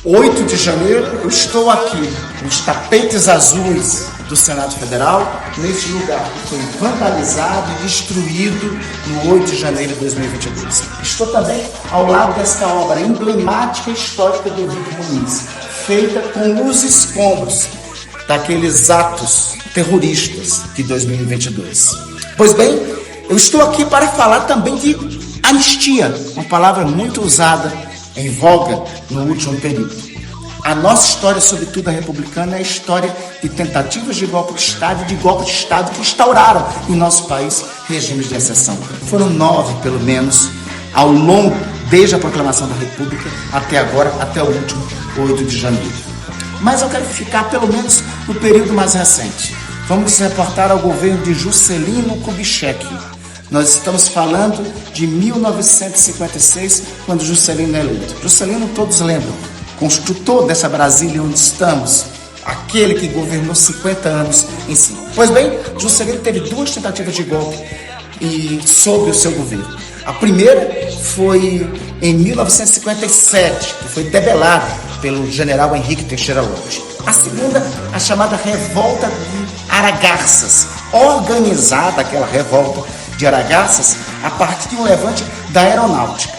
8 de janeiro, eu estou aqui nos tapetes azuis do Senado Federal, neste lugar que foi vandalizado e destruído no 8 de janeiro de 2022. Estou também ao lado desta obra emblemática e histórica do Eurico Muniz, feita com os escombros daqueles atos terroristas de 2022. Pois bem, eu estou aqui para falar também de anistia, uma palavra muito usada, em voga no último período. A nossa história, sobretudo a republicana, é a história de tentativas de golpe de Estado e de golpe de Estado que instauraram em nosso país regimes de exceção. Foram 9, pelo menos, ao longo, desde a proclamação da República até agora, até o último 8 de janeiro. Mas eu quero ficar, pelo menos, no período mais recente. Vamos nos reportar ao governo de Juscelino Kubitschek. Nós estamos falando de 1956, quando Juscelino é eleito. Juscelino, todos lembram, construtor dessa Brasília onde estamos, aquele que governou 50 anos em cima. Pois bem, Juscelino teve 2 tentativas de golpe sob o seu governo. A primeira foi em 1957, que foi debelada pelo general Henrique Teixeira Lopes. A segunda, a chamada Revolta de Aragarças, organizada aquela revolta de Aragarças a partir de um levante da aeronáutica.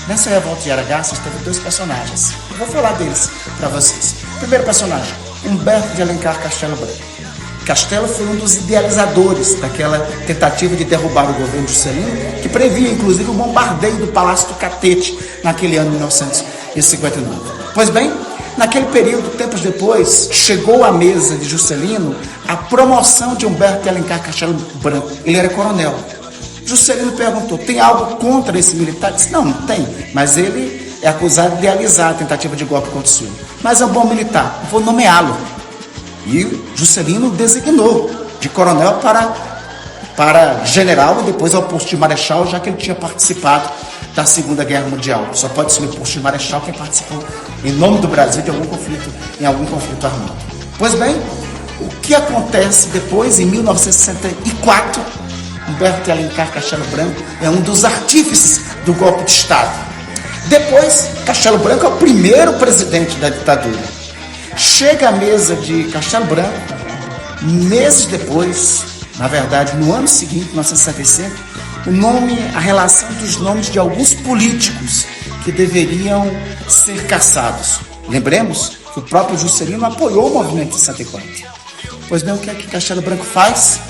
Nessa revolta de Aragarças teve 2 personagens. Eu vou falar deles para vocês. Primeiro personagem, Humberto de Alencar Castelo Branco. Castelo foi um dos idealizadores daquela tentativa de derrubar o governo de Juscelino, que previa, inclusive, o bombardeio do Palácio do Catete naquele ano de 1959. Pois bem, naquele período, tempos depois, chegou à mesa de Juscelino a promoção de Humberto de Alencar Castelo Branco. Ele era coronel. Juscelino perguntou, tem algo contra esse militar? Disse, não tem, mas ele é acusado de idealizar a tentativa de golpe contra o senhor. Mas é um bom militar, vou nomeá-lo. E Juscelino designou de coronel para general e depois ao posto de marechal, já que ele tinha participado da Segunda Guerra Mundial. Só pode ser no posto de marechal quem participou em nome do Brasil de algum conflito armado. Pois bem, o que acontece depois, em 1964, Humberto de Alencar Castelo Branco é um dos artífices do golpe de Estado. Depois, Castelo Branco é o primeiro presidente da ditadura. Chega à mesa de Castelo Branco, meses depois, na verdade, no ano seguinte, 1965, a relação dos nomes de alguns políticos que deveriam ser caçados. Lembremos que o próprio Juscelino apoiou o movimento de 64. Pois bem, o que é que Castelo Branco faz?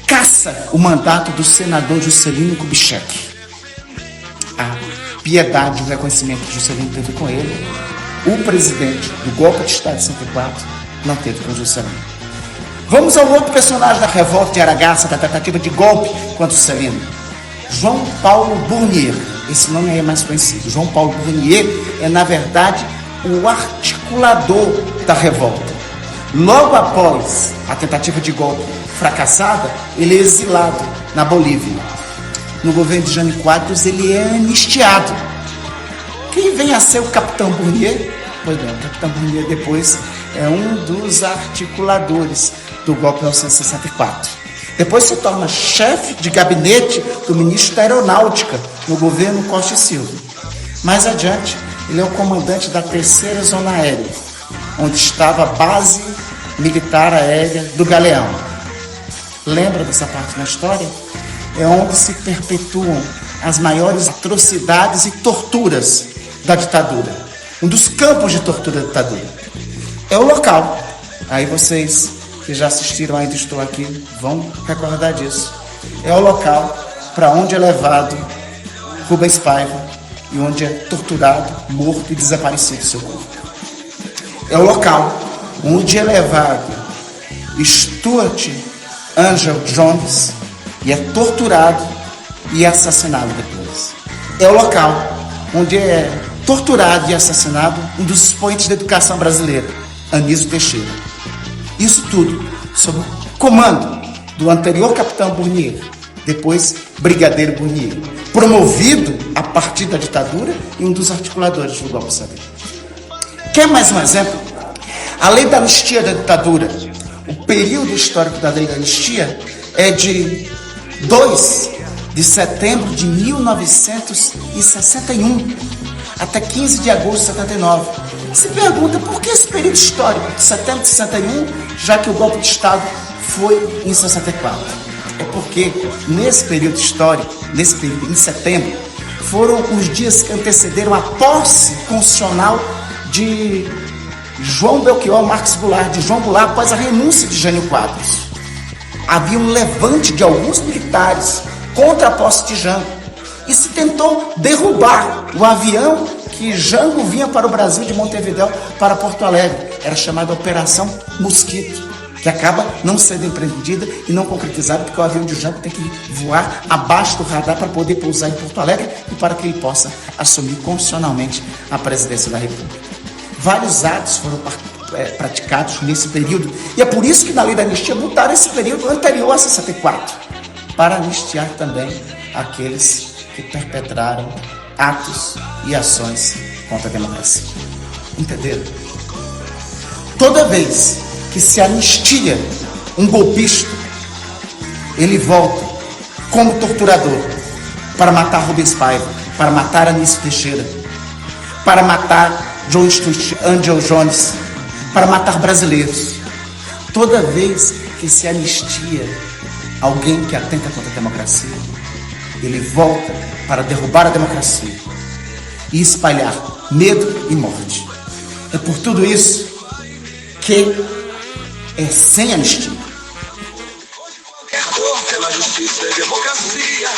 Caça o mandato do senador Juscelino Kubitschek. A piedade e o reconhecimento que Juscelino teve com ele, o presidente do golpe de Estado de 64 não teve com Juscelino. Vamos ao outro personagem da revolta de Aragarças, da tentativa de golpe contra Juscelino. João Paulo Bournier. Esse nome aí é mais conhecido. João Paulo Bournier é, na verdade, o articulador da revolta. Logo após a tentativa de golpe fracassada, ele é exilado na Bolívia. No governo de Jânio Quadros, ele é anistiado. Quem vem a ser o capitão Bournier? Pois bem, o capitão Bournier depois é um dos articuladores do golpe de 1964. Depois se torna chefe de gabinete do ministro da Aeronáutica no governo Costa e Silva. Mais adiante, ele é o comandante da 3ª Zona Aérea, onde estava a base militar aérea do Galeão. Lembra dessa parte na história? É onde se perpetuam as maiores atrocidades e torturas da ditadura. Um dos campos de tortura da ditadura. É o local. Aí vocês que já assistiram Ainda Estou Aqui vão recordar disso. É o local para onde é levado Rubens Paiva e onde é torturado, morto e desaparecido seu corpo. É o local onde é levado Stuart Angel Jones e é torturado e assassinado depois. É o local onde é torturado e assassinado um dos expoentes da educação brasileira, Anísio Teixeira. Isso tudo sob o comando do anterior capitão Bournier, depois brigadeiro Bournier, promovido a partir da ditadura e um dos articuladores do golpe de Estado. Quer mais um exemplo? A lei da anistia da ditadura, o período histórico da lei da anistia é de 2 de setembro de 1961 até 15 de agosto de 79. se pergunta por que esse período histórico de setembro de 61, já que o golpe de Estado foi em 64. É porque nesse período histórico, nesse período em setembro, foram os dias que antecederam a posse constitucional de João Belchior Marques Goulart, de João Goulart, após a renúncia de Jânio Quadros. Havia um levante de alguns militares contra a posse de Jango e se tentou derrubar o avião que Jango vinha para o Brasil de Montevidéu para Porto Alegre. Era chamada Operação Mosquito, que acaba não sendo empreendida e não concretizada, porque o avião de Jango tem que voar abaixo do radar para poder pousar em Porto Alegre e para que ele possa assumir constitucionalmente a presidência da República. Vários atos foram praticados nesse período, e é por isso que na lei da anistia botaram esse período anterior a 64, para anistiar também aqueles que perpetraram atos e ações contra a democracia. Entenderam? Toda vez que se anistia um golpista, ele volta como torturador para matar Rubens Paiva, para matar Anísio Teixeira, para matar John Stuart, Angel Jones, para matar brasileiros. Toda vez que se anistia alguém que atenta contra a democracia, ele volta para derrubar a democracia e espalhar medo e morte. É por tudo isso que é sem anistia. Pela justiça e democracia.